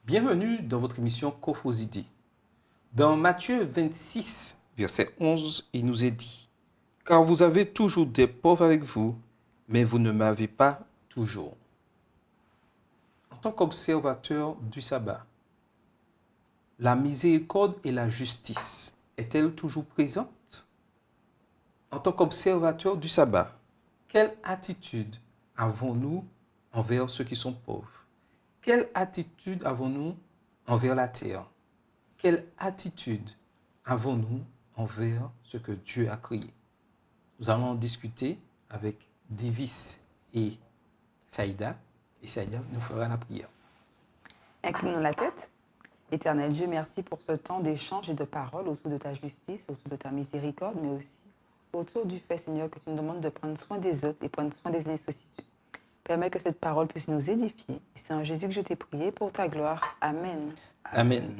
Bienvenue dans votre émission Cophosité. Dans Matthieu 26, verset 11, il nous est dit « Car vous avez toujours des pauvres avec vous, mais vous ne m'avez pas toujours. » En tant qu'observateur du sabbat, la miséricorde et la justice est-elle toujours présente? En tant qu'observateur du sabbat, quelle attitude avons-nous envers ceux qui sont pauvres? Quelle attitude avons-nous envers la terre? Quelle attitude avons-nous envers ce que Dieu a créé? Nous allons en discuter avec Davis et Saïda. Et Saïda nous fera la prière. Inclinons la tête. Éternel Dieu, merci pour ce temps d'échange et de parole autour de ta justice, autour de ta miséricorde, mais aussi autour du fait, Seigneur, que tu nous demandes de prendre soin des autres et prendre soin des nécessités. Permets que cette parole puisse nous édifier. Et c'est en Jésus que je t'ai prié pour ta gloire. Amen. Amen.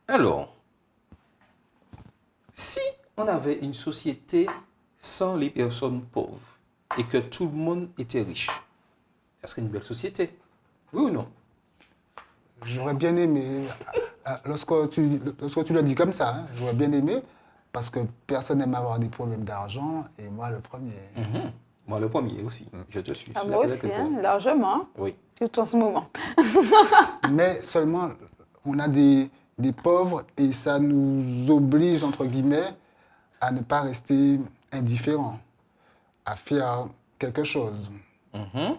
Alors, si on avait une société sans les personnes pauvres et que tout le monde était riche, ça serait une belle société. Oui ou non? J'aurais bien aimé, lorsque tu le dis comme ça, hein, j'aurais bien aimé, parce que personne n'aime avoir des problèmes d'argent, et moi le premier. Mm-hmm. Moi, le premier aussi. Je te suis. Moi aussi, largement. Oui. Surtout en ce moment. Mais seulement, on a des pauvres, et ça nous oblige, entre guillemets, à ne pas rester indifférents, à faire quelque chose. Mm-hmm.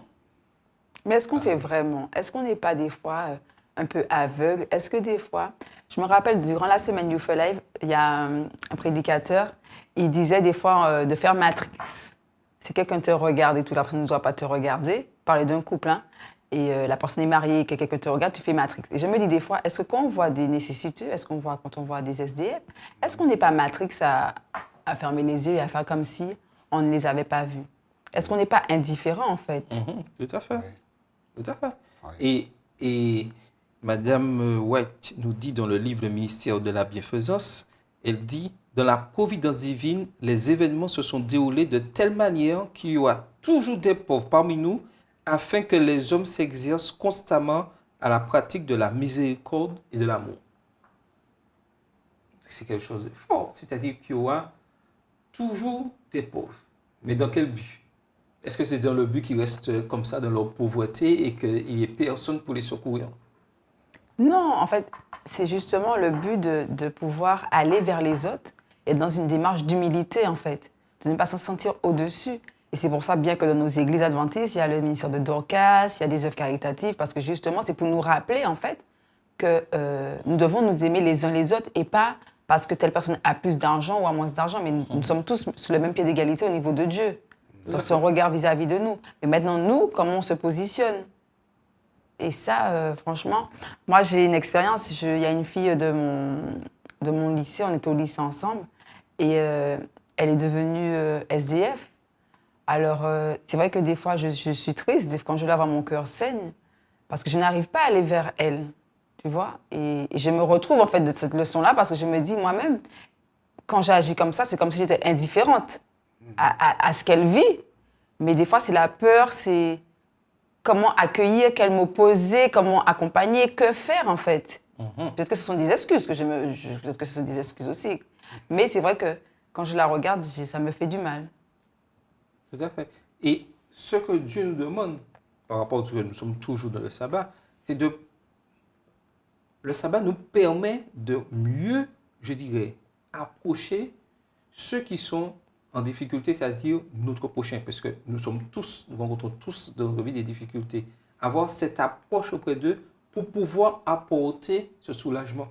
Mais est-ce qu'on fait vraiment? Est-ce qu'on n'est pas des fois un peu aveugle? Est-ce que des fois, je me rappelle durant la semaine Youth Live, il y a un prédicateur, il disait des fois de faire Matrix. Si quelqu'un te regarde et tout, la personne ne doit pas te regarder, parler d'un couple, hein, et la personne est mariée et que quelqu'un te regarde, tu fais Matrix. Et je me dis des fois, est-ce que quand on voit des nécessiteux, quand on voit des SDF, est-ce qu'on n'est pas Matrix à fermer les yeux et à faire comme si on ne les avait pas vus? Est-ce qu'on n'est pas indifférent en fait? Tout à fait. Oui. Tout à fait. Oui. Et Madame White nous dit dans le livre Le ministère de la bienfaisance, elle dit « Dans la providence divine, les événements se sont déroulés de telle manière qu'il y aura toujours des pauvres parmi nous afin que les hommes s'exercent constamment à la pratique de la miséricorde et de l'amour. » C'est quelque chose de fort, c'est-à-dire qu'il y aura toujours des pauvres. Mais dans quel but? Est-ce que c'est dans le but qu'ils restent comme ça dans leur pauvreté et qu'il n'y ait personne pour les secourir? Non, en fait, c'est justement le but de pouvoir aller vers les autres et dans une démarche d'humilité, en fait, de ne pas s'en sentir au-dessus. Et c'est pour ça, bien que dans nos églises adventistes, il y a le ministère de Dorcas, il y a des œuvres caritatives, parce que justement, c'est pour nous rappeler, en fait, que nous devons nous aimer les uns les autres et pas parce que telle personne a plus d'argent ou a moins d'argent, mais nous sommes tous sur le même pied d'égalité au niveau de Dieu, dans son regard vis-à-vis de nous. Mais maintenant, nous, comment on se positionne? Et ça, franchement, moi, j'ai une expérience. Il y a une fille de mon lycée, on était au lycée ensemble, et elle est devenue SDF. Alors, c'est vrai que des fois, je suis triste, quand je la vois, mon cœur saigne, parce que je n'arrive pas à aller vers elle, tu vois. Et je me retrouve, en fait, de cette leçon-là, parce que je me dis, moi-même, quand j'agis comme ça, c'est comme si j'étais indifférente à ce qu'elle vit. Mais des fois, c'est la peur, c'est comment accueillir, quels mots poser, comment accompagner, que faire en fait. Peut-être que ce sont des excuses, peut-être que ce sont des excuses aussi. Mais c'est vrai que quand je la regarde, ça me fait du mal. Tout à fait. Et ce que Dieu nous demande, par rapport à ce que nous sommes toujours dans le sabbat, c'est de... Le sabbat nous permet de mieux, je dirais, approcher ceux qui sont en difficulté, c'est-à-dire notre prochain, parce que nous rencontrons tous dans notre vie des difficultés. Avoir cette approche auprès d'eux pour pouvoir apporter ce soulagement.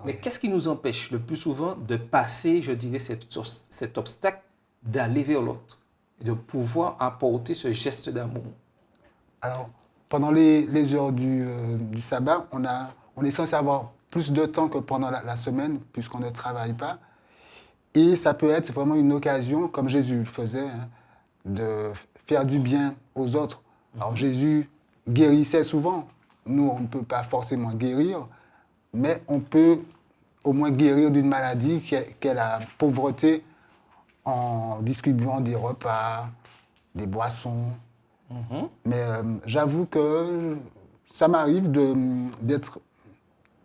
Mais qu'est-ce qui nous empêche le plus souvent de passer, je dirais, cet obstacle d'aller vers l'autre et de pouvoir apporter ce geste d'amour? Alors, pendant les heures du sabbat, on est censé avoir plus de temps que pendant la semaine, puisqu'on ne travaille pas. Et ça peut être vraiment une occasion, comme Jésus le faisait, hein, de faire du bien aux autres. Alors Jésus guérissait souvent. Nous, on ne peut pas forcément guérir, mais on peut au moins guérir d'une maladie qu'est la pauvreté en distribuant des repas, des boissons. Mais j'avoue que ça m'arrive d'être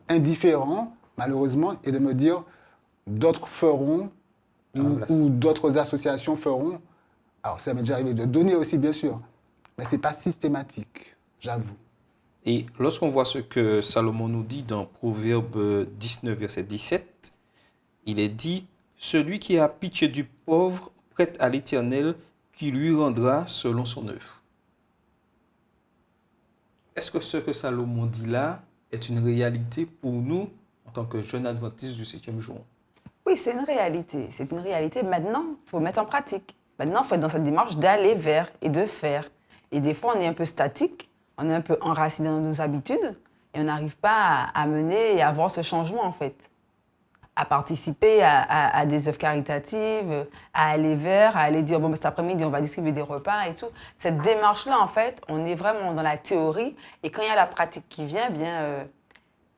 indifférent, malheureusement, et de me dire d'autres feront ou d'autres associations feront. Alors, ça m'est déjà arrivé de donner aussi, bien sûr, mais ce n'est pas systématique, j'avoue. Et lorsqu'on voit ce que Salomon nous dit dans Proverbe 19, verset 17, il est dit, « Celui qui a pitié du pauvre prête à l'Éternel, qui lui rendra selon son œuvre. » Est-ce que ce que Salomon dit là est une réalité pour nous en tant que jeunes adventistes du 7e jour? Oui, c'est une réalité. C'est une réalité. Maintenant, il faut mettre en pratique. Maintenant, il faut être dans cette démarche d'aller vers et de faire. Et des fois, on est un peu statique, on est un peu enraciné dans nos habitudes et on n'arrive pas à mener et à voir ce changement, en fait. À participer à des œuvres caritatives, à aller vers, à aller dire, bon, cet après-midi, on va distribuer des repas et tout. Cette démarche-là, en fait, on est vraiment dans la théorie. Et quand il y a la pratique qui vient, bien,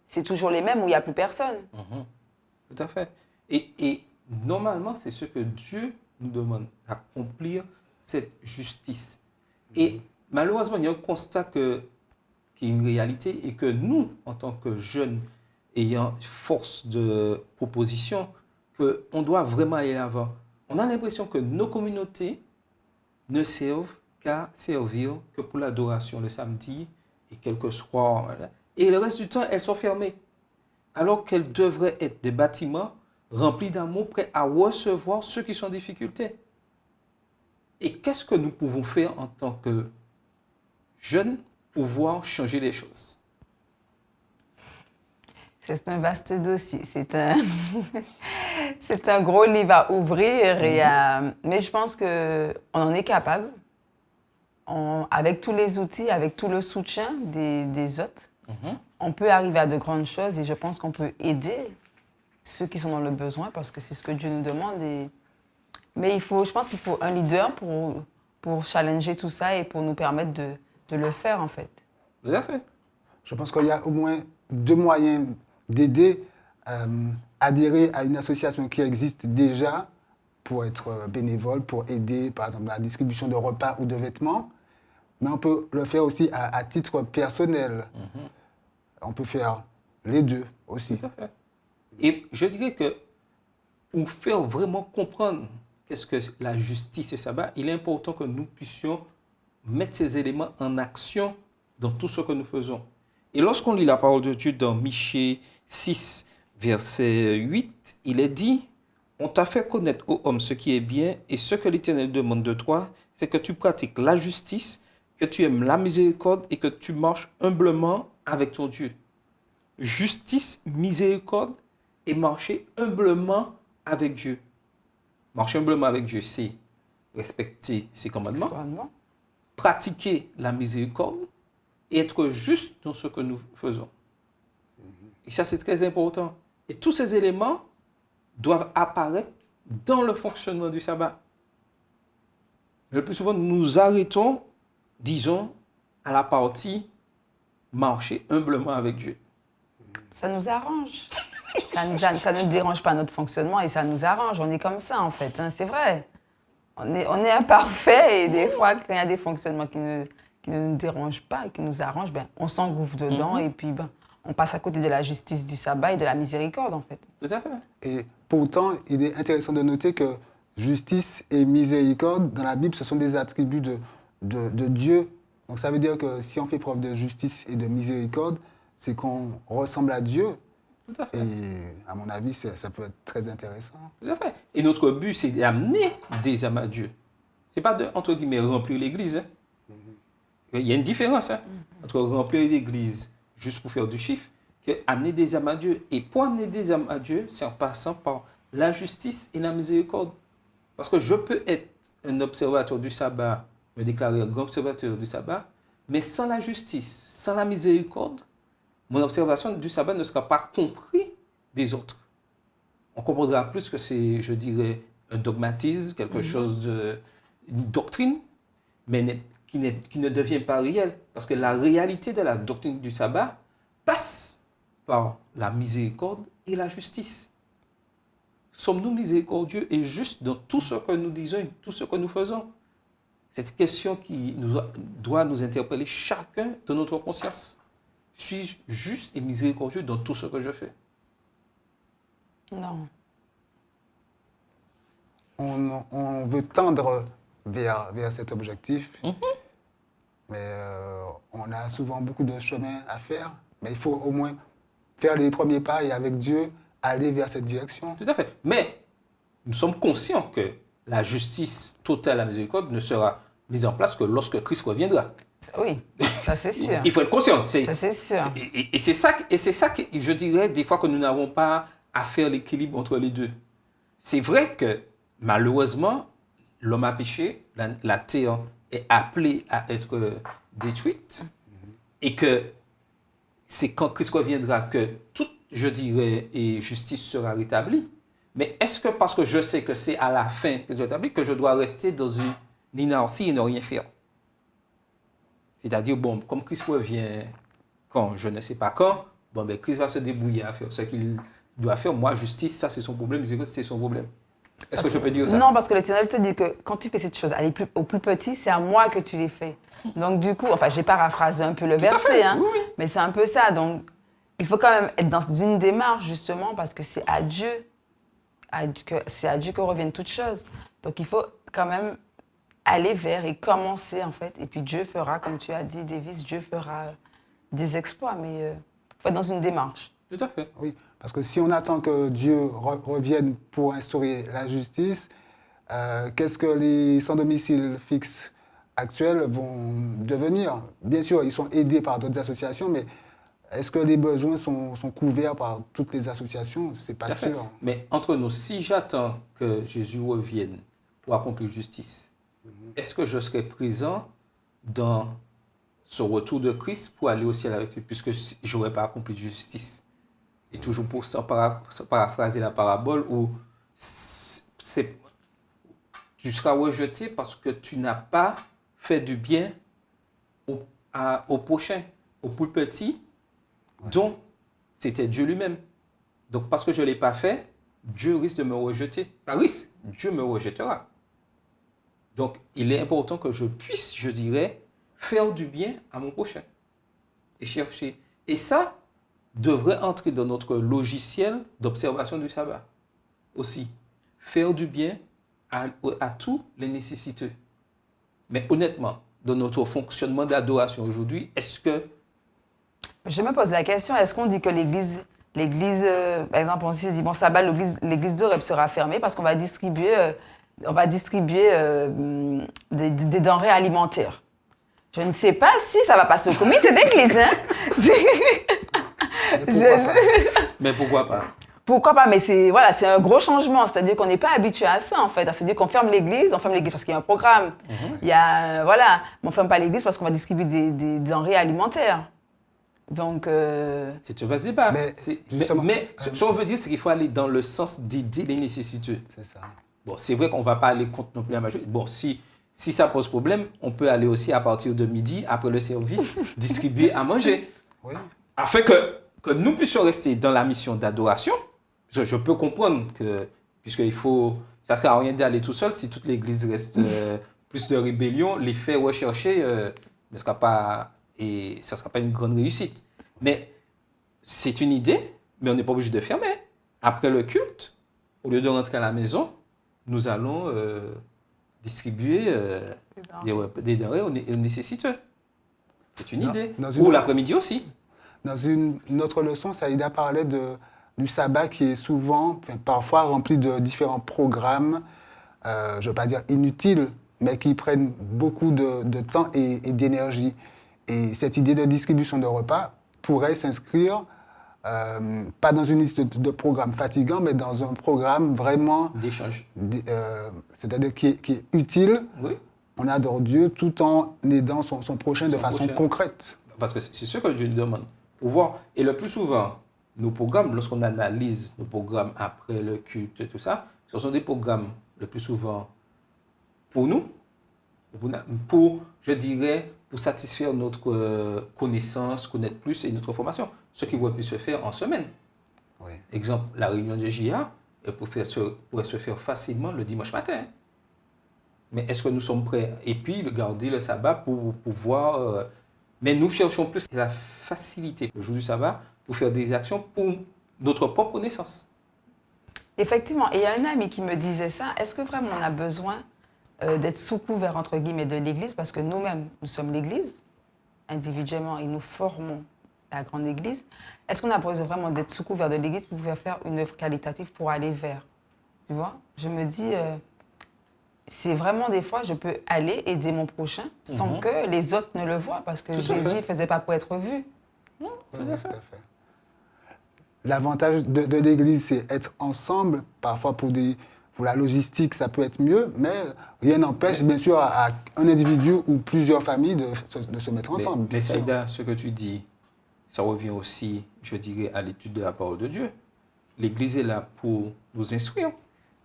c'est toujours les mêmes où il n'y a plus personne. Tout à fait. Et normalement, c'est ce que Dieu nous demande, d'accomplir cette justice. Et malheureusement, il y a un constat qui est une réalité et que nous, en tant que jeunes, ayant force de proposition, qu'on doit vraiment aller l'avant. On a l'impression que nos communautés ne servent qu'à servir que pour l'adoration le samedi et quelques soirs. Et le reste du temps, elles sont fermées. Alors qu'elles devraient être des bâtiments remplis d'amour, prêts à recevoir ceux qui sont en difficulté. Et qu'est-ce que nous pouvons faire en tant que jeunes pour pouvoir changer les choses? C'est un vaste dossier. C'est un, c'est un gros livre à ouvrir. Mais je pense qu'on en est capable. Avec tous les outils, avec tout le soutien des autres, on peut arriver à de grandes choses et je pense qu'on peut aider ceux qui sont dans le besoin parce que c'est ce que Dieu nous demande. Mais je pense qu'il faut un leader pour challenger tout ça et pour nous permettre de le faire, en fait. Tout à fait. Je pense qu'il y a au moins 2 moyens d'aider, adhérer à une association qui existe déjà pour être bénévole, pour aider, par exemple, à la distribution de repas ou de vêtements. Mais on peut le faire aussi à titre personnel. On peut faire les deux aussi. Tout à fait. Et je dirais que pour faire vraiment comprendre qu'est-ce que la justice et sabbat, il est important que nous puissions mettre ces éléments en action dans tout ce que nous faisons. Et lorsqu'on lit la parole de Dieu dans Michée 6, verset 8, il est dit, « On t'a fait connaître, ô homme, ce qui est bien, et ce que l'Éternel demande de toi, c'est que tu pratiques la justice, que tu aimes la miséricorde et que tu marches humblement avec ton Dieu. » Justice, miséricorde et marcher humblement avec Dieu. Marcher humblement avec Dieu, c'est respecter ses commandements, pratiquer la miséricorde et être juste dans ce que nous faisons. Et ça, c'est très important. Et tous ces éléments doivent apparaître dans le fonctionnement du sabbat. Mais le plus souvent, nous nous arrêtons, disons, à la partie marcher humblement avec Dieu. Ça nous arrange. Ça ne dérange pas notre fonctionnement et ça nous arrange. On est comme ça, en fait. Hein, c'est vrai. On est imparfait et des fois, quand il y a des fonctionnements qui ne nous dérangent pas et qui nous arrangent, ben, on s'engouffre dedans et puis on passe à côté de la justice du sabbat et de la miséricorde, en fait. Tout à fait. Et pourtant, il est intéressant de noter que justice et miséricorde, dans la Bible, ce sont des attributs de Dieu. Donc ça veut dire que si on fait preuve de justice et de miséricorde, c'est qu'on ressemble à Dieu. Tout à fait. Et à mon avis, ça peut être très intéressant. Tout à fait. Et notre but, c'est d'amener des âmes à Dieu. Ce n'est pas de, entre guillemets, remplir l'église. Hein. Il y a une différence entre remplir l'église juste pour faire du chiffre que amener des âmes à Dieu. Et pour amener des âmes à Dieu, c'est en passant par la justice et la miséricorde. Parce que je peux être un observateur du sabbat, me déclarer un grand observateur du sabbat, mais sans la justice, sans la miséricorde, mon observation du sabbat ne sera pas comprise des autres. On comprendra plus que c'est, je dirais, un dogmatisme, quelque chose une doctrine, mais qui ne devient pas réelle. Parce que la réalité de la doctrine du sabbat passe par la miséricorde et la justice. Sommes-nous miséricordieux et justes dans tout ce que nous disons et tout ce que nous faisons? C'est une question qui doit nous interpeller chacun de notre conscience. Suis-je juste et miséricordieux dans tout ce que je fais? Non. On veut tendre vers cet objectif, Mhm. mais on a souvent beaucoup de chemin à faire. Mais il faut au moins faire les premiers pas et avec Dieu, aller vers cette direction. Tout à fait. Mais nous sommes conscients que la justice totale, la miséricorde, ne sera mise en place que lorsque Christ reviendra. Oui, ça c'est sûr. Il faut être conscient. Ça c'est sûr. Et c'est ça que je dirais des fois que nous n'avons pas à faire l'équilibre entre les deux. C'est vrai que malheureusement, l'homme a péché, la terre est appelée à être détruite et que c'est quand Christ reviendra que toute, je dirais, et justice sera rétablie. Mais est-ce que parce que je sais que c'est à la fin que je rétablis que je dois rester dans une inertie et ne rien faire? C'est-à-dire, bon, comme Christ revient quand, je ne sais pas quand, bon, ben, Christ va se débrouiller à faire ce qu'il doit faire. Moi, justice, ça, c'est son problème. Miséricorde, c'est son problème. Est-ce que je peux dire ça? Non, parce que l'Éternel te dit que quand tu fais cette chose, au plus petit, c'est à moi que tu les fais. Donc du coup, enfin, j'ai paraphrasé un peu le Tout à verset, fait, hein, oui, oui. mais c'est un peu ça. Donc, il faut quand même être dans une démarche, justement, parce que c'est à Dieu, que reviennent toutes choses. Donc, il faut quand même aller vers et commencer, en fait. Et puis, Dieu fera, comme tu as dit, Davis, Dieu fera des exploits, mais il faut être dans une démarche. Tout à fait. Oui, parce que si on attend que Dieu revienne pour instaurer la justice, qu'est-ce que les sans-domicile fixe actuels vont devenir? Bien sûr, ils sont aidés par d'autres associations, mais est-ce que les besoins sont couverts par toutes les associations? C'est pas Tout à fait. sûr. Mais entre nous, si j'attends que Jésus revienne pour accomplir justice, est-ce que je serai présent dans ce retour de Christ pour aller au ciel avec lui, puisque je n'aurais pas accompli justice? Et toujours pour sans paraphraser la parabole où tu seras rejeté parce que tu n'as pas fait du bien au prochain, au plus petit, dont c'était Dieu lui-même. Donc parce que je ne l'ai pas fait, Dieu risque de me rejeter. Pas risque, Dieu me rejettera. Donc il est important que je puisse, je dirais, faire du bien à mon prochain et chercher. Et ça devrait entrer dans notre logiciel d'observation du sabbat aussi. Faire du bien à tous les nécessiteux. Mais honnêtement, dans notre fonctionnement d'adoration aujourd'hui, est-ce que... Je me pose la question, est-ce qu'on dit que l'église par exemple, on se dit, bon, sabbat, l'église de Rep sera fermée parce qu'on va distribuer, des denrées alimentaires. Je ne sais pas si ça va passer au comité d'église. Hein. Mais pourquoi pas? Pourquoi pas? Mais c'est un gros changement. C'est-à-dire qu'on n'est pas habitué à ça, en fait. À se dire qu'on ferme l'église parce qu'il y a un programme. Il y a, voilà. Mais on ne ferme pas l'église parce qu'on va distribuer des denrées alimentaires. Donc... C'est un vaste débat. Mais ce qu'on veut dire, c'est qu'il faut aller dans le sens d'aider les nécessiteux. C'est ça. Bon, c'est vrai qu'on ne va pas aller contre non plus la majorité. Bon, si ça pose problème, on peut aller aussi à partir de midi, après le service, distribuer à manger. Oui. Afin que nous puissions rester dans la mission d'adoration. Je peux comprendre que, puisqu'il faut... Ça ne sert à rien d'aller tout seul si toute l'église reste plus de rébellion. Les faits recherchés ne sera pas... Et ça ne sera pas une grande réussite. Mais c'est une idée, mais on n'est pas obligé de fermer. Après le culte, au lieu de rentrer à la maison, nous allons distribuer des denrées aux nécessiteux. C'est une idée. Ou l'après-midi aussi. Dans une autre leçon, Saïda parlait du sabbat qui est souvent, parfois rempli de différents programmes, je ne veux pas dire inutiles, mais qui prennent beaucoup de temps et d'énergie. Et cette idée de distribution de repas pourrait s'inscrire, pas dans une liste de programmes fatigants, mais dans un programme vraiment... d'échange. C'est-à-dire qui est utile. Oui. On adore Dieu tout en aidant son prochain de façon concrète. Parce que c'est ce que Dieu nous demande. Pour voir. Et le plus souvent, nos programmes, lorsqu'on analyse nos programmes après le culte et tout ça, ce sont des programmes le plus souvent pour nous, je dirais, pour satisfaire notre connaissance, connaître plus et notre formation. Ce qui aurait pu se faire en semaine. Oui. Exemple, la réunion de JA pourrait se faire facilement le dimanche matin. Mais est-ce que nous sommes prêts? Et puis, garder le sabbat pour pouvoir Mais nous cherchons plus la facilité le jour du sabbat pour faire des actions pour notre propre naissance. Effectivement, et il y a un ami qui me disait ça, est-ce que vraiment on a besoin d'être sous couvert, entre guillemets, de l'Église, parce que nous-mêmes, nous sommes l'Église, individuellement, et nous formons la grande Église. Est-ce qu'on a besoin vraiment d'être sous couvert de l'Église pour pouvoir faire une œuvre qualitative pour aller vers? Tu vois? Je me dis, c'est vraiment des fois, je peux aller aider mon prochain sans que les autres ne le voient, parce que Jésus ne faisait pas pour être vu. Oui, tout à fait. L'avantage de l'Église, c'est être ensemble. Parfois, pour la logistique, ça peut être mieux, mais rien n'empêche, bien sûr, à un individu ou plusieurs familles de se mettre ensemble. Mais Saïda, ce que tu dis, ça revient aussi, je dirais, à l'étude de la parole de Dieu. L'Église est là pour nous instruire.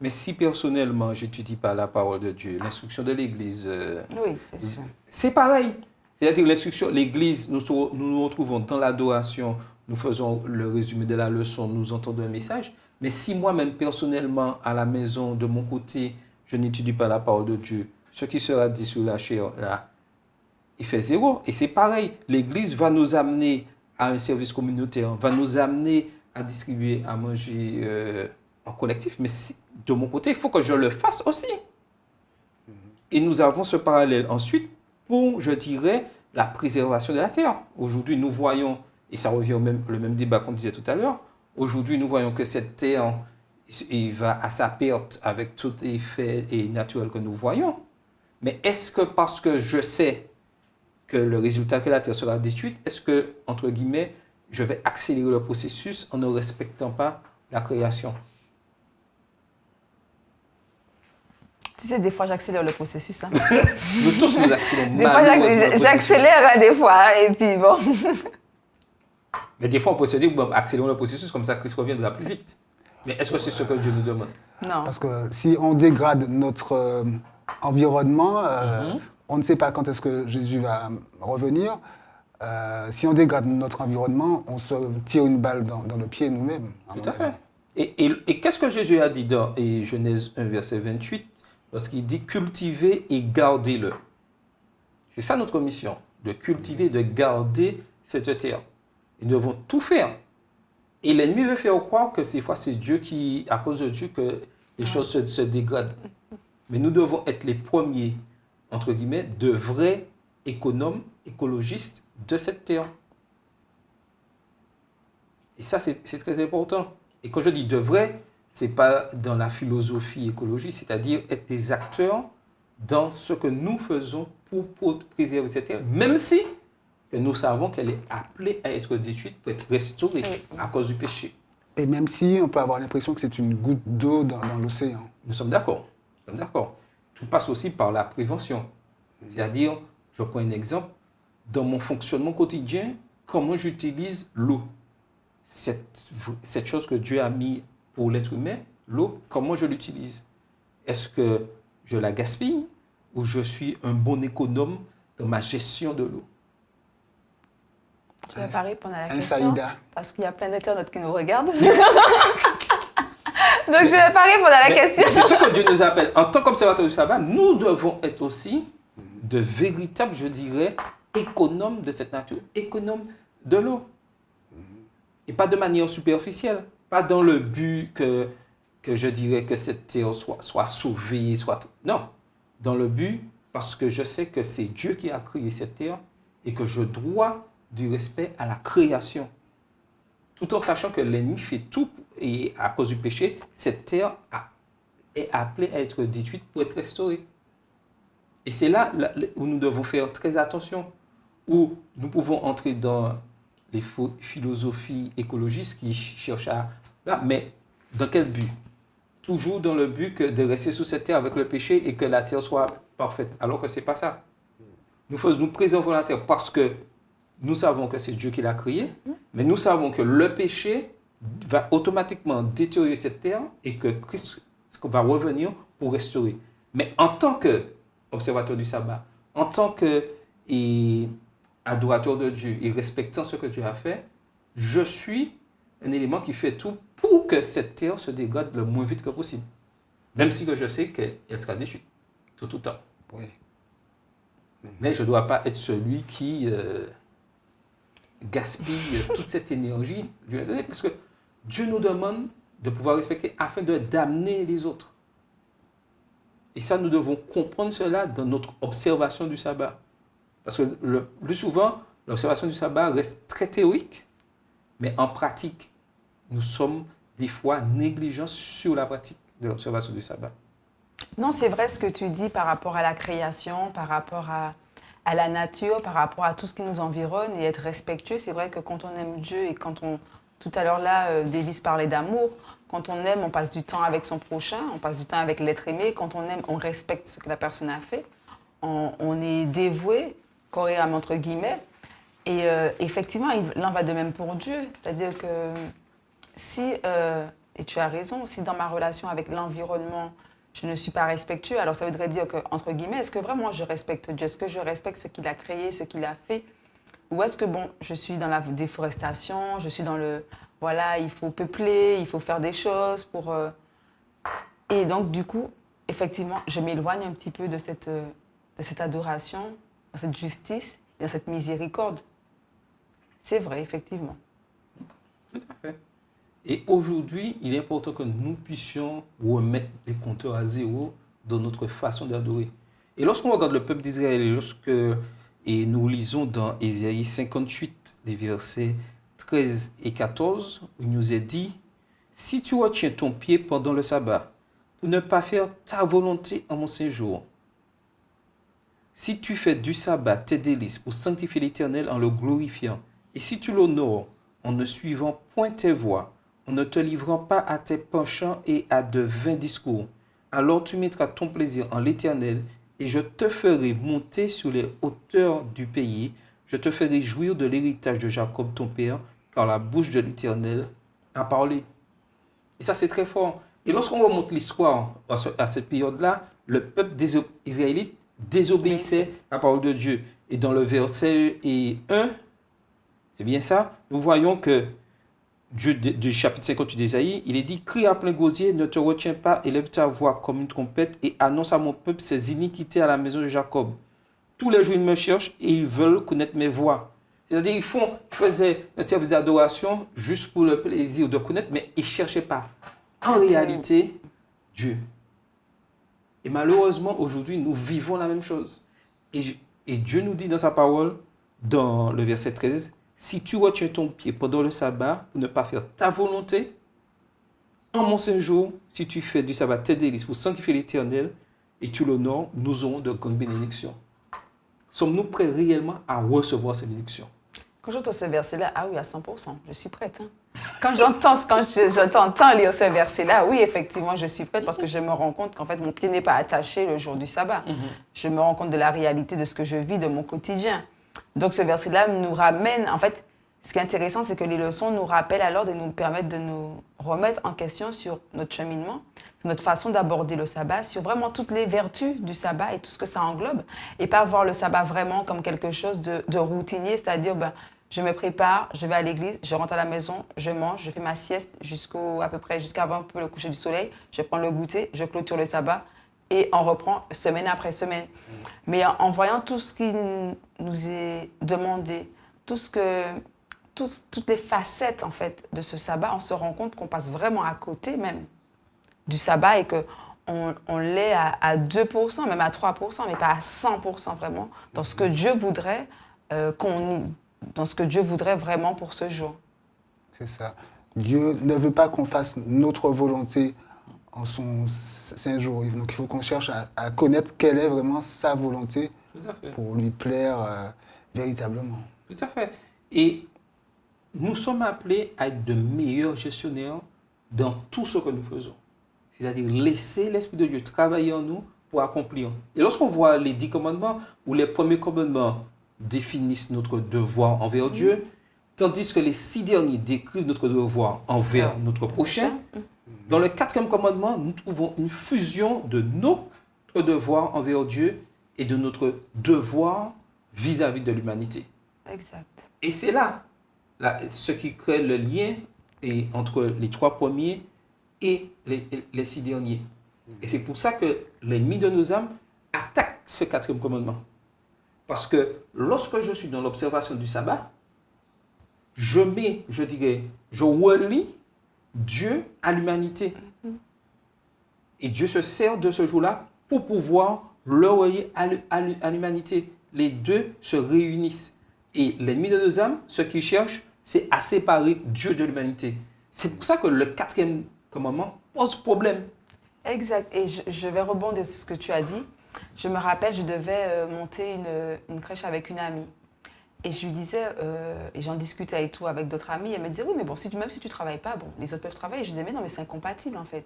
Mais si personnellement, je n'étudie pas la parole de Dieu, l'instruction de l'Église, Oui, c'est sûr. c'est pareil. C'est-à-dire l'instruction, l'Église, nous retrouvons dans l'adoration, nous faisons le résumé de la leçon, nous entendons un message. Mais si moi-même, personnellement, à la maison, de mon côté, je n'étudie pas la parole de Dieu, ce qui sera dit sur la chair, là, il fait zéro. Et c'est pareil. L'Église va nous amener à un service communautaire, va nous amener à distribuer, à manger en collectif. Mais si, de mon côté, il faut que je le fasse aussi. Et nous avons ce parallèle ensuite pour, je dirais, la préservation de la terre. Aujourd'hui, nous voyons, et ça revient le même débat qu'on disait tout à l'heure, aujourd'hui, nous voyons que cette terre il va à sa perte avec tous les faits naturels que nous voyons. Mais est-ce que parce que je sais que le résultat que la terre sera détruite, est-ce que, entre guillemets, je vais accélérer le processus en ne respectant pas la création? Tu sais, des fois, j'accélère le processus. Hein. Nous tous nous accélérons. Des fois, j'accélère des fois, hein, et puis bon. Mais des fois, on peut se dire, bon, accélérons le processus, comme ça, Christ reviendra plus vite. Mais est-ce que c'est ce que Dieu nous demande? Non. Parce que si on dégrade notre environnement, on ne sait pas quand est-ce que Jésus va revenir. Si on dégrade notre environnement, on se tire une balle dans le pied nous-mêmes. Tout à fait. Et qu'est-ce que Jésus a dit dans Genèse 1, verset 28, lorsqu'il dit « cultivez et gardez-le ». C'est ça notre mission, de cultiver et de garder cette terre. Et nous devons tout faire. Et l'ennemi veut faire croire que ces fois, c'est Dieu qui, à cause de Dieu, que les choses se dégradent. Mais nous devons être les premiers, entre guillemets, de vrais économes, écologistes de cette terre. Et ça, c'est très important. Et quand je dis de vrai, ce n'est pas dans la philosophie écologiste, c'est-à-dire être des acteurs dans ce que nous faisons pour préserver cette terre, même si que nous savons qu'elle est appelée à être détruite pour être restaurée à cause du péché. Et même si on peut avoir l'impression que c'est une goutte d'eau dans l'océan. Nous sommes d'accord. Tout passe aussi par la prévention. C'est-à-dire, je prends un exemple, dans mon fonctionnement quotidien, comment j'utilise l'eau. Cette chose que Dieu a mis pour l'être humain, l'eau, comment je l'utilise? Est-ce que je la gaspille ou je suis un bon économe dans ma gestion de l'eau? Je vais pas répondre à la Un question Saïda. parce qu'il y a plein d'internautes qui nous regardent. Donc, je ne vais pas répondre à la question. C'est ce que Dieu nous appelle. En tant qu'observateur du sabbat, nous devons être aussi de véritables, je dirais, économes de cette nature, économes de l'eau. Et pas de manière superficielle, pas dans le but que je dirais que cette terre soit sauvée, non, dans le but parce que je sais que c'est Dieu qui a créé cette terre et que je dois du respect à la création. Tout en sachant que l'ennemi fait tout et à cause du péché, cette terre est appelée à être détruite pour être restaurée. Et c'est là où nous devons faire très attention, où nous pouvons entrer dans les philosophies écologistes qui cherchent à... Mais dans quel but? Toujours dans le but de rester sous cette terre avec le péché et que la terre soit parfaite, alors que ce n'est pas ça. Nous préservons la terre parce que nous savons que c'est Dieu qui l'a créée, mais nous savons que le péché va automatiquement détériorer cette terre et que Christ va revenir pour restaurer. Mais en tant qu'observateur du sabbat, en tant qu'adorateur de Dieu et respectant ce que Dieu a fait, je suis un élément qui fait tout pour que cette terre se dégrade le moins vite que possible. Même si que je sais qu'elle sera détruite tout le temps. Oui. Mais je ne dois pas être celui qui gaspille toute cette énergie. Parce que Dieu nous demande de pouvoir respecter afin d'amener les autres. Et ça, nous devons comprendre cela dans notre observation du sabbat. Parce que le plus souvent, l'observation du sabbat reste très théorique, mais en pratique, nous sommes des fois négligents sur la pratique de l'observation du sabbat. Non, c'est vrai ce que tu dis par rapport à la création, par rapport à la nature, par rapport à tout ce qui nous environne et être respectueux. C'est vrai que quand on aime Dieu et quand on... Tout à l'heure là, Davis parlait d'amour. Quand on aime, on passe du temps avec son prochain, on passe du temps avec l'être aimé. Quand on aime, on respecte ce que la personne a fait. On est dévoué, corps et âme entre guillemets. Et effectivement, il en va de même pour Dieu. C'est-à-dire que si, et tu as raison, si dans ma relation avec l'environnement, je ne suis pas respectueux, alors ça voudrait dire que, entre guillemets, est-ce que vraiment je respecte Dieu? Est-ce que je respecte ce qu'il a créé, ce qu'il a fait? Ou est-ce que, bon, je suis dans la déforestation, je suis dans le... Voilà, il faut peupler, il faut faire des choses pour... Et donc, du coup, effectivement, je m'éloigne un petit peu de cette adoration, de cette justice, de cette miséricorde. C'est vrai, effectivement. Tout à fait. Et aujourd'hui, il est important que nous puissions remettre les compteurs à zéro dans notre façon d'adorer. Et lorsqu'on regarde le peuple d'Israël, et nous lisons dans Ésaïe 58, les versets 13 et 14, où il nous est dit « Si tu retiens ton pied pendant le sabbat, pour ne pas faire ta volonté en mon séjour, si tu fais du sabbat tes délices pour sanctifier l'Éternel en le glorifiant, et si tu l'honores en ne suivant point tes voies, en ne te livrant pas à tes penchants et à de vains discours, alors tu mettras ton plaisir en l'Éternel, et je te ferai monter sur les hauteurs du pays, je te ferai jouir de l'héritage de Jacob ton père, car la bouche de l'Éternel a parlé. » Et ça, c'est très fort. Et lorsqu'on remonte l'histoire à cette période-là, le peuple israélite désobéissait à la parole de Dieu. Et dans le verset 1, c'est bien ça, nous voyons que Dieu, du chapitre 58 d'Ésaïe, il est dit « Crie à plein gosier, ne te retiens pas, élève ta voix comme une trompette et annonce à mon peuple ses iniquités à la maison de Jacob. Tous les jours, ils me cherchent et ils veulent connaître mes voies. » C'est-à-dire ils faisaient un service d'adoration juste pour le plaisir de connaître, mais ils ne cherchaient pas en réalité Dieu. Et malheureusement, aujourd'hui, nous vivons la même chose. Et Dieu nous dit dans sa parole, dans le verset 13, « Si tu retiens ton pied pendant le sabbat pour ne pas faire ta volonté, en mon séjour, si tu fais du sabbat tes délices pour sanctifier l'Éternel et tu l'honores, nous aurons de grandes bénédictions. » Sommes-nous prêts réellement à recevoir ces bénédictions? Quand j'entends ce verset-là, ah oui, à 100%, je suis prête. Hein. Quand j'entends lire ce verset-là, oui, effectivement, je suis prête parce que je me rends compte qu'en fait, mon pied n'est pas attaché le jour du sabbat. Je me rends compte de la réalité de ce que je vis, de mon quotidien. Donc, ce verset-là nous ramène, en fait, ce qui est intéressant, c'est que les leçons nous rappellent alors de nous permettre de nous remettre en question sur notre cheminement, sur notre façon d'aborder le sabbat, sur vraiment toutes les vertus du sabbat et tout ce que ça englobe, et pas voir le sabbat vraiment comme quelque chose de routinier, c'est-à-dire, je me prépare, je vais à l'église, je rentre à la maison, je mange, je fais ma sieste jusqu'à avant un peu le coucher du soleil, je prends le goûter, je clôture le sabbat, et on reprend semaine après semaine. Mais en voyant tout ce qui nous est demandé, toutes les facettes en fait de ce sabbat, on se rend compte qu'on passe vraiment à côté même du sabbat et qu'on l'est à 2%, même à 3%, mais pas à 100% vraiment dans ce que Dieu voudrait dans ce que Dieu voudrait vraiment pour ce jour. C'est ça. Dieu ne veut pas qu'on fasse notre volonté en son saint jour. Donc il faut qu'on cherche à connaître quelle est vraiment sa volonté pour lui plaire véritablement. Tout à fait. Et nous sommes appelés à être de meilleurs gestionnaires dans tout ce que nous faisons. C'est-à-dire laisser l'Esprit de Dieu travailler en nous pour accomplir. Et lorsqu'on voit les 10 commandements, ou les premiers commandements définissent notre devoir envers Dieu, tandis que les 6 derniers décrivent notre devoir envers notre prochain, dans le 4e commandement, nous trouvons une fusion de notre devoir envers Dieu et de notre devoir vis-à-vis de l'humanité. Exact. Et c'est là ce qui crée le lien entre les 3 premiers et les 6 derniers. Et c'est pour ça que l'ennemi de nos âmes attaque ce 4e commandement. Parce que lorsque je suis dans l'observation du sabbat, je relie Dieu à l'humanité. Et Dieu se sert de ce jour-là pour pouvoir le relier à l'humanité. Les deux se réunissent. Et l'ennemi de deux âmes, ce qu'il cherche, c'est à séparer Dieu de l'humanité. C'est pour ça que le quatrième commandement pose problème. Exact. Et je vais rebondir sur ce que tu as dit. Je me rappelle, je devais monter une crèche avec une amie. Et je lui disais, et j'en discutais et tout avec d'autres amis, elle me disait, oui, mais bon, même si tu ne travailles pas, bon, les autres peuvent travailler. Je disais, mais non, mais c'est incompatible en fait.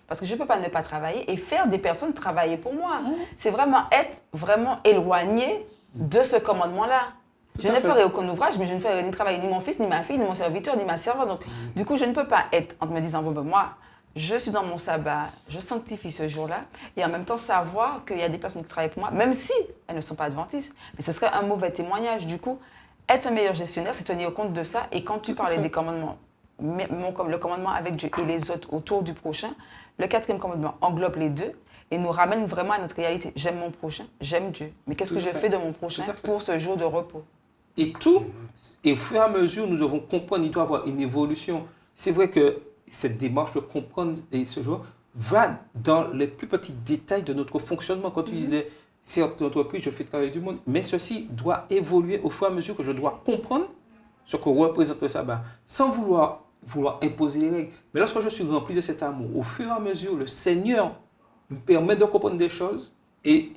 Parce que je ne peux pas ne pas travailler et faire des personnes travailler pour moi. C'est vraiment être vraiment éloigné de ce commandement-là. Je ne ferai aucun ouvrage, mais je ne ferai ni travailler ni mon fils, ni ma fille, ni mon serviteur, ni ma servante. Donc, du coup, je ne peux pas être en me disant, bon, ben, moi, je suis dans mon sabbat, je sanctifie ce jour-là, et en même temps savoir qu'il y a des personnes qui travaillent pour moi, même si elles ne sont pas adventistes. Mais ce serait un mauvais témoignage. Du coup, être un meilleur gestionnaire, c'est tenir compte de ça. Et quand tu parlais des commandements, comme le commandement avec Dieu et les autres autour du prochain, le quatrième commandement englobe les deux et nous ramène vraiment à notre réalité. J'aime mon prochain, j'aime Dieu. Mais qu'est-ce que je fais de mon prochain pour ce jour de repos? Et tout, et au fur et à mesure, nous devons comprendre, il doit y avoir une évolution. C'est vrai que cette démarche de comprendre et ce jour va dans les plus petits détails de notre fonctionnement. Quand tu disais, certes, entreprise, je fais travailler du monde, mais ceci doit évoluer au fur et à mesure que je dois comprendre ce que représente le sabbat, sans vouloir imposer les règles. Mais lorsque je suis rempli de cet amour, au fur et à mesure, le Seigneur nous permet de comprendre des choses et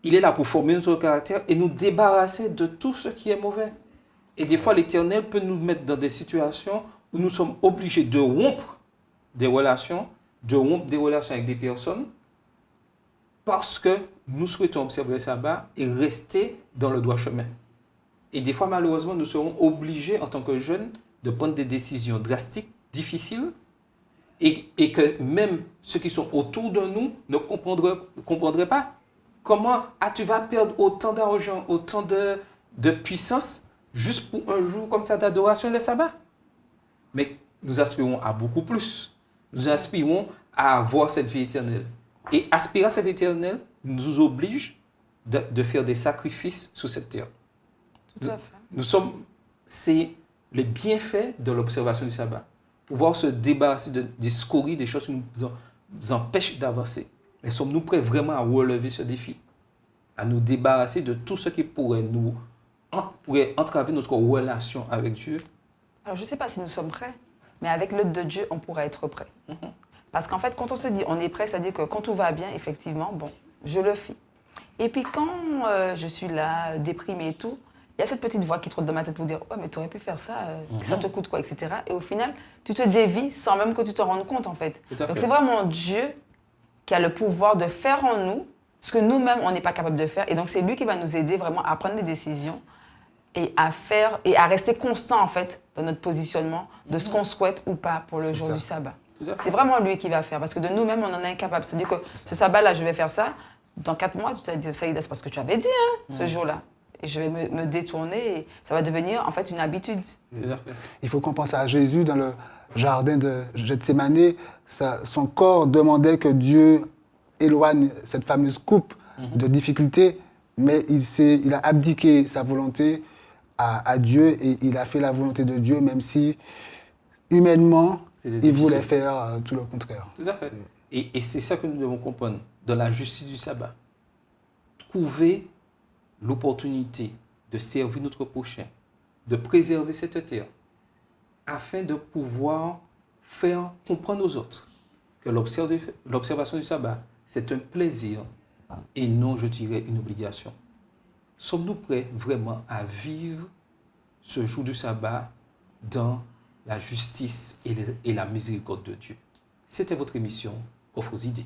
il est là pour former notre caractère et nous débarrasser de tout ce qui est mauvais. Et des fois, l'Éternel peut nous mettre dans des situations où nous sommes obligés de rompre des relations avec des personnes parce que nous souhaitons observer le sabbat et rester dans le droit chemin. Et des fois, malheureusement, nous serons obligés, en tant que jeunes, de prendre des décisions drastiques, difficiles, et que même ceux qui sont autour de nous ne comprendraient pas. Comment tu vas perdre autant d'argent, autant de puissance, juste pour un jour comme ça d'adoration, le sabbat? Mais nous aspirons à beaucoup plus. Nous aspirons à avoir cette vie éternelle. Et aspirer à cette vie éternelle nous oblige de faire des sacrifices sur cette terre. Tout à fait. C'est le bienfait de l'observation du sabbat. Pouvoir se débarrasser des scories, des choses qui nous empêchent d'avancer. Mais sommes-nous prêts vraiment à relever ce défi? À nous débarrasser de tout ce qui pourrait entraver notre relation avec Dieu? Alors, je ne sais pas si nous sommes prêts, mais avec l'aide de Dieu, on pourrait être prêt. Parce qu'en fait, quand on se dit on est prêt, c'est-à-dire que quand tout va bien, effectivement, bon, je le fais. Et puis quand je suis là, déprimée et tout, il y a cette petite voix qui trotte dans ma tête pour dire « Ouais, mais tu aurais pu faire ça, ça te coûte quoi, etc. » Et au final, tu te dévies sans même que tu te rendes compte, en fait. Donc c'est vraiment Dieu qui a le pouvoir de faire en nous ce que nous-mêmes, on n'est pas capable de faire. Et donc c'est lui qui va nous aider vraiment à prendre des décisions et à faire et à rester constant, en fait, dans notre positionnement de ce qu'on souhaite ou pas pour le jour du sabbat. C'est vraiment lui qui va faire, parce que de nous-mêmes, on en est incapable. C'est-à-dire que ce sabbat-là, je vais faire ça, dans 4 mois, tu vas dire, ça y est, c'est parce que tu avais dit, ce jour-là. Et je vais me détourner, et ça va devenir en fait une habitude. Il faut qu'on pense à Jésus dans le jardin de Gethsémane. Son corps demandait que Dieu éloigne cette fameuse coupe de difficulté, mais il a abdiqué sa volonté à Dieu et il a fait la volonté de Dieu, même si humainement, il voulait faire tout le contraire. Tout à fait. Et c'est ça que nous devons comprendre dans la justice du sabbat. Trouver l'opportunité de servir notre prochain, de préserver cette terre, afin de pouvoir faire comprendre aux autres que l'observation du sabbat, c'est un plaisir et non, je dirais, une obligation. Sommes-nous prêts vraiment à vivre ce jour du sabbat dans la justice et la miséricorde de Dieu? C'était votre émission Offres idées.